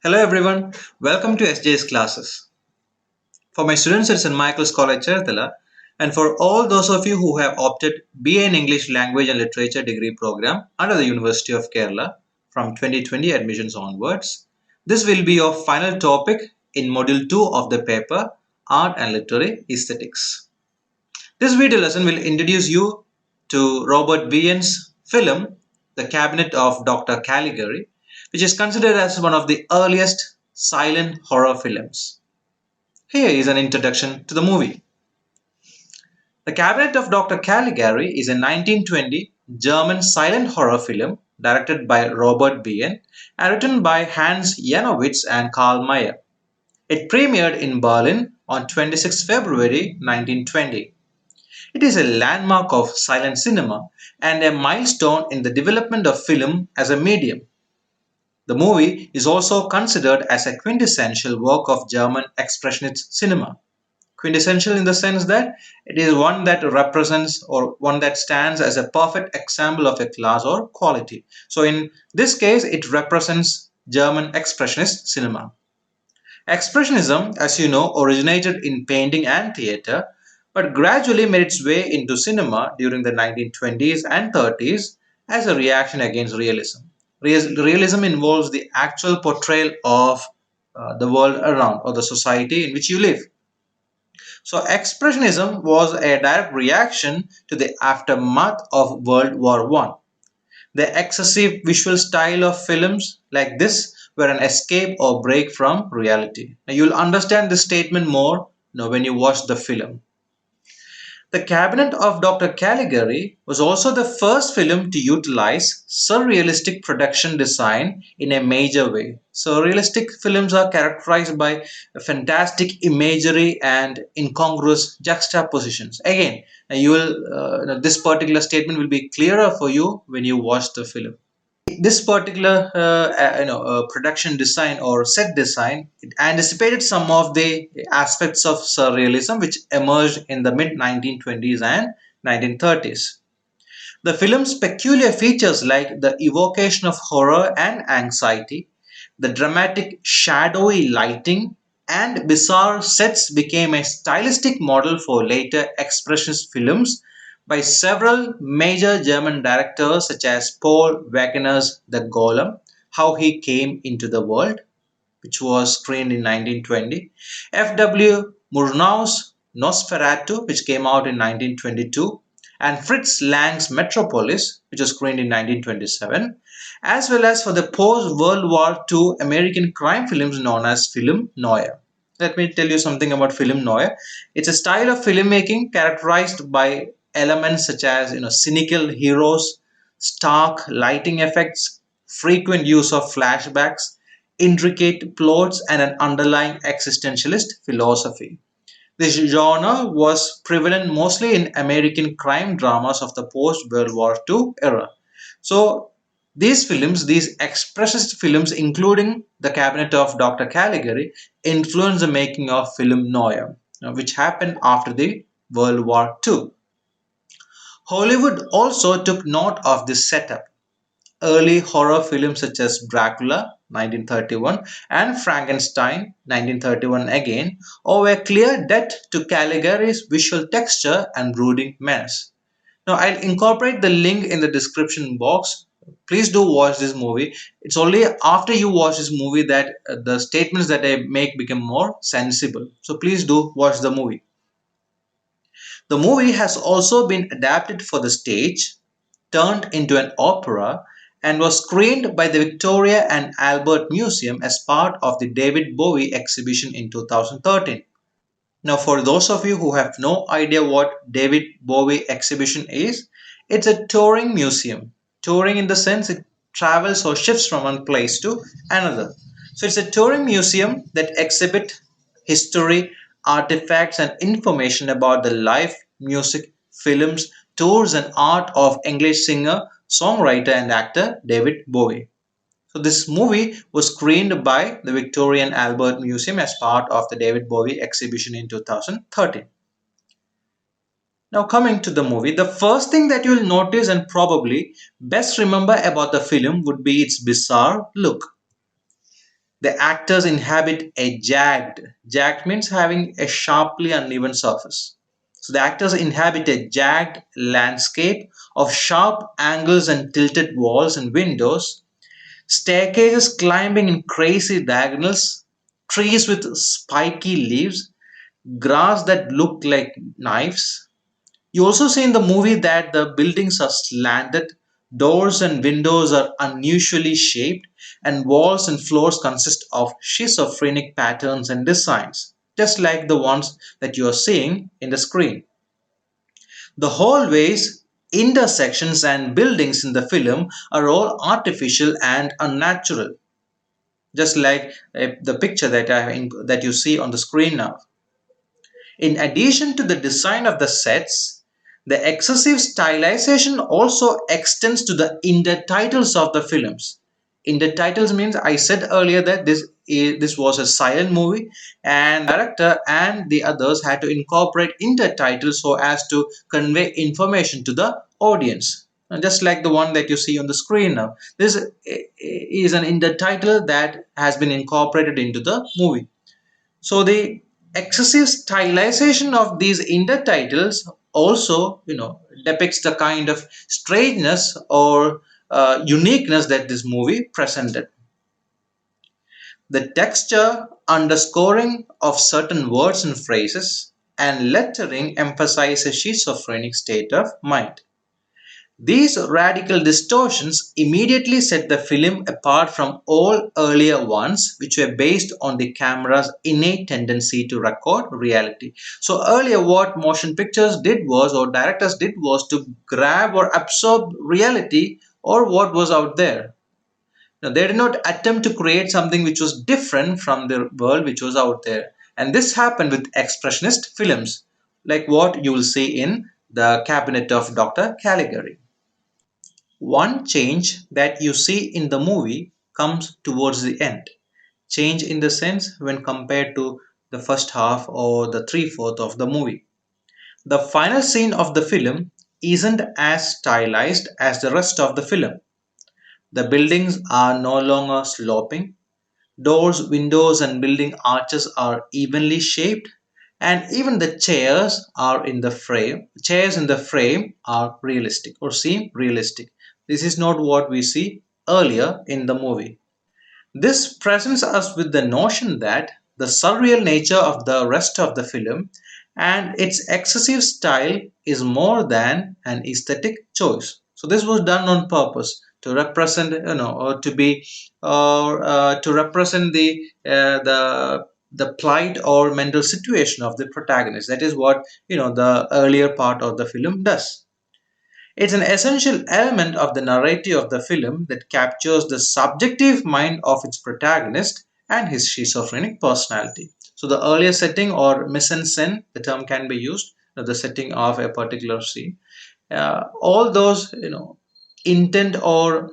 Hello everyone, welcome to SJ's classes. For my students at St. Michael's College, Cherathala, and for all those of you who have opted BA in English Language and Literature degree program under the University of Kerala from 2020 admissions onwards, this will be your final topic in Module 2 of the paper Art and Literary Aesthetics. This video lesson will introduce you to Robert Wiene's film The Cabinet of Dr. Caligari, which is considered as one of the earliest silent horror films. Here is an introduction to the movie. The Cabinet of Dr. Caligari is a 1920 German silent horror film directed by Robert Wiene and written by Hans Janowitz and Karl Mayr. It premiered in Berlin on 26 February 1920. It is a landmark of silent cinema and a milestone in the development of film as a medium. The movie is also considered as a quintessential work of German expressionist cinema. Quintessential in the sense that it is one that represents or one that stands as a perfect example of a class or quality. So in this case, it represents German expressionist cinema. Expressionism, as you know, originated in painting and theater, but gradually made its way into cinema during the 1920s and 30s as a reaction against realism. Realism involves the actual portrayal of the world around or the society in which you live. So, Expressionism was a direct reaction to the aftermath of World War One. The excessive visual style of films like this were an escape or break from reality. Now, you'll understand this statement more when you watch the film. The Cabinet of Dr. Caligari was also the first film to utilize surrealistic production design in a major way. Surrealistic films are characterized by fantastic imagery and incongruous juxtapositions. Again, this particular statement will be clearer for you when you watch the film. This particular production design or set design, it anticipated some of the aspects of surrealism which emerged in the mid 1920s and 1930s. The film's peculiar features like the evocation of horror and anxiety, the dramatic shadowy lighting, and bizarre sets became a stylistic model for later expressionist films by several major German directors such as Paul Wegener's The Golem, How He Came into the World, which was screened in 1920, F.W. Murnau's Nosferatu, which came out in 1922, and Fritz Lang's Metropolis, which was screened in 1927, as well as for the post-World War II American crime films known as film noir. Let me tell you something about film noir. It's a style of filmmaking characterized by elements such as cynical heroes, stark lighting effects, frequent use of flashbacks, intricate plots, and an underlying existentialist philosophy. This genre was prevalent mostly in American crime dramas of the post-World War II era. So these expressionist films, including The Cabinet of Dr. Caligari, influenced the making of film noir, which happened after the World War II. Hollywood also took note of this setup. Early horror films such as Dracula 1931 and Frankenstein 1931 again owe a clear debt to Caligari's visual texture and brooding menace. Now I'll incorporate the link in the description box. Please do watch this movie. It's only after you watch this movie that the statements that I make become more sensible. So please do watch the movie. The movie has also been adapted for the stage, turned into an opera, and was screened by the Victoria and Albert Museum as part of the David Bowie exhibition in 2013. Now, for those of you who have no idea what David Bowie exhibition is, it's a touring museum. Touring in the sense it travels or shifts from one place to another. So it's a touring museum that exhibit history, artifacts, and information about the life, music, films, tours, and art of English singer, songwriter, and actor David Bowie. So this movie was screened by the Victoria and Albert Museum as part of the David Bowie exhibition in 2013. Now coming to the movie, the first thing that you'll notice and probably best remember about the film would be its bizarre look. The actors inhabit a jagged means having a sharply uneven surface. So the actors inhabit a jagged landscape of sharp angles and tilted walls and windows, staircases climbing in crazy diagonals, trees with spiky leaves, grass that look like knives. You also see in the movie that the buildings are slanted, doors and windows are unusually shaped, and walls and floors consist of schizophrenic patterns and designs, just like the ones that you are seeing in the screen. The hallways, intersections, and buildings in the film are all artificial and unnatural, just like the picture that you see on the screen now. In addition to the design of the sets, the excessive stylization also extends to the intertitles of the films. Intertitles means I said earlier that this was a silent movie and director and the others had to incorporate intertitles so as to convey information to the audience. And just like the one that you see on the screen now. This is an intertitle that has been incorporated into the movie. So the excessive stylization of these intertitles also, depicts the kind of strangeness or uniqueness that this movie presented. The texture, underscoring of certain words and phrases, and lettering emphasize a schizophrenic state of mind. These radical distortions immediately set the film apart from all earlier ones, which were based on the camera's innate tendency to record reality. So, earlier, what motion pictures did was, or directors did was, to grab or absorb reality or what was out there. Now, they did not attempt to create something which was different from the world which was out there. And this happened with expressionist films, like what you will see in the Cabinet of Dr. Caligari. One change that you see in the movie comes towards the end. Change in the sense when compared to the first half or the three-fourth of the movie. The final scene of the film isn't as stylized as the rest of the film. The buildings are no longer sloping. Doors, windows, and building arches are evenly shaped, and even the chairs in the frame are realistic or seem realistic. This is not what we see earlier in the movie. This presents us with the notion that the surreal nature of the rest of the film and its excessive style is more than an aesthetic choice. So this was done on purpose to represent, or to be, or to represent the plight or mental situation of the protagonist. That is what the earlier part of the film does. It's an essential element of the narrative of the film that captures the subjective mind of its protagonist and his schizophrenic personality. So, the earlier setting or mise en scène, the term can be used, the setting of a particular scene. All those, intent or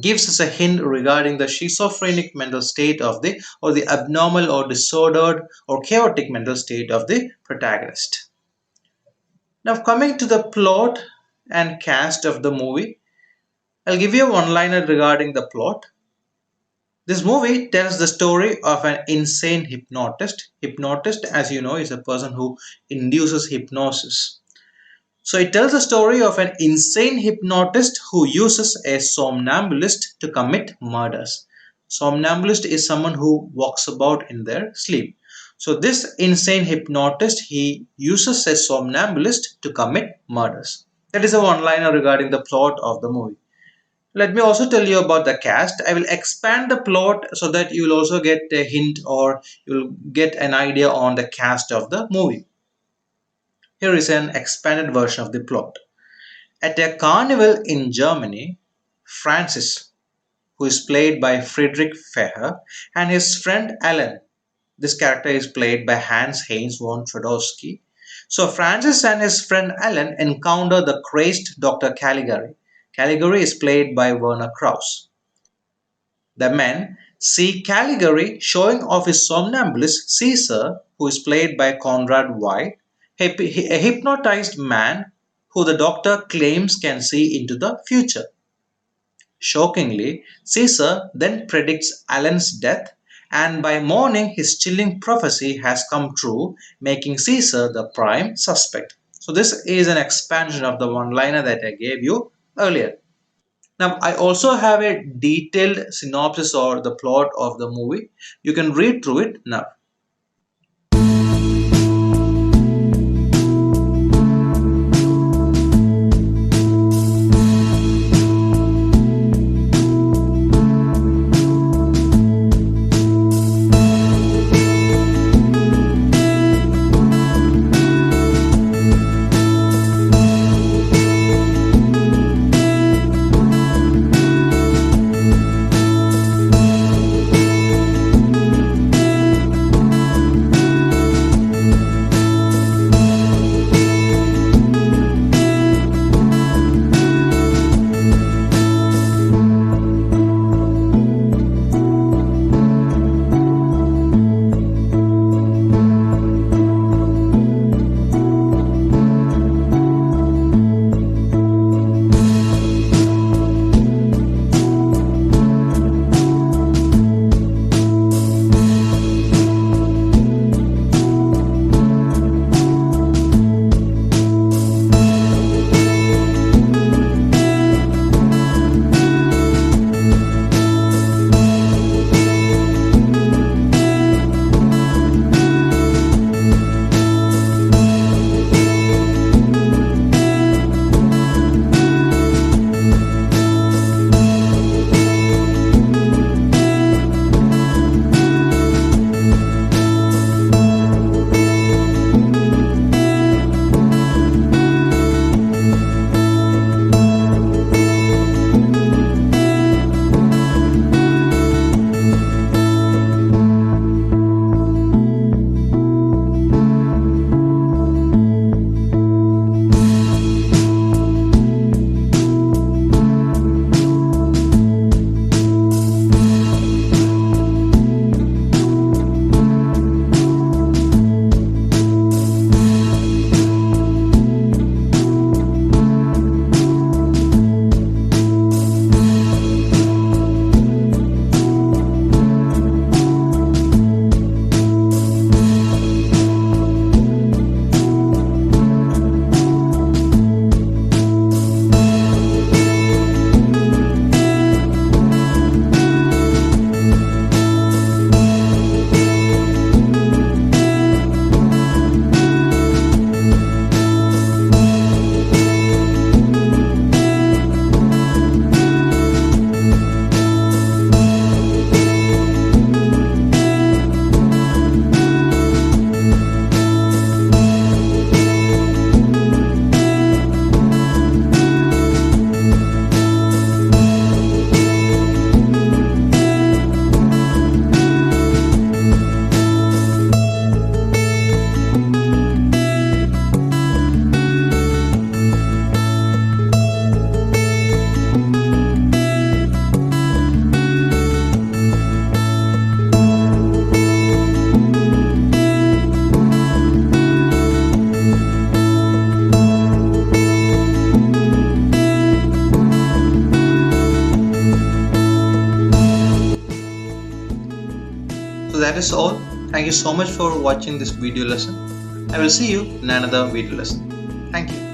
gives us a hint regarding the schizophrenic mental state of the or the abnormal or disordered or chaotic mental state of the protagonist. Now, coming to the plot and cast of the movie, I'll give you a one liner regarding the plot. This movie tells the story of an insane hypnotist. Hypnotist, as you know, is a person who induces hypnosis. So it tells the story of an insane hypnotist who uses a somnambulist to commit murders. Somnambulist is someone who walks about in their sleep. So this insane hypnotist, he uses a somnambulist to commit murders. That is a one-liner regarding the plot of the movie. Let me also tell you about the cast. I will expand the plot so that you will also get a hint or you'll get an idea on the cast of the movie. Here is an expanded version of the plot. At a carnival in Germany, Francis, who is played by Friedrich Feher, and his friend Alan, this character is played by Hans Heinz von Trodowski. So Francis and his friend Alan encounter the crazed Dr. Caligari. Caligari is played by Werner Krauss. The men see Caligari showing off his somnambulist Caesar, who is played by Conrad White, a hypnotized man who the doctor claims can see into the future. Shockingly, Caesar then predicts Alan's death, and by morning his chilling prophecy has come true, making Caesar the prime suspect. So, this is an expansion of the one liner that I gave you earlier. Now, I also have a detailed synopsis or the plot of the movie. You can read through it now. So that is all. Thank you so much for watching this video lesson. I will see you in another video lesson. Thank you.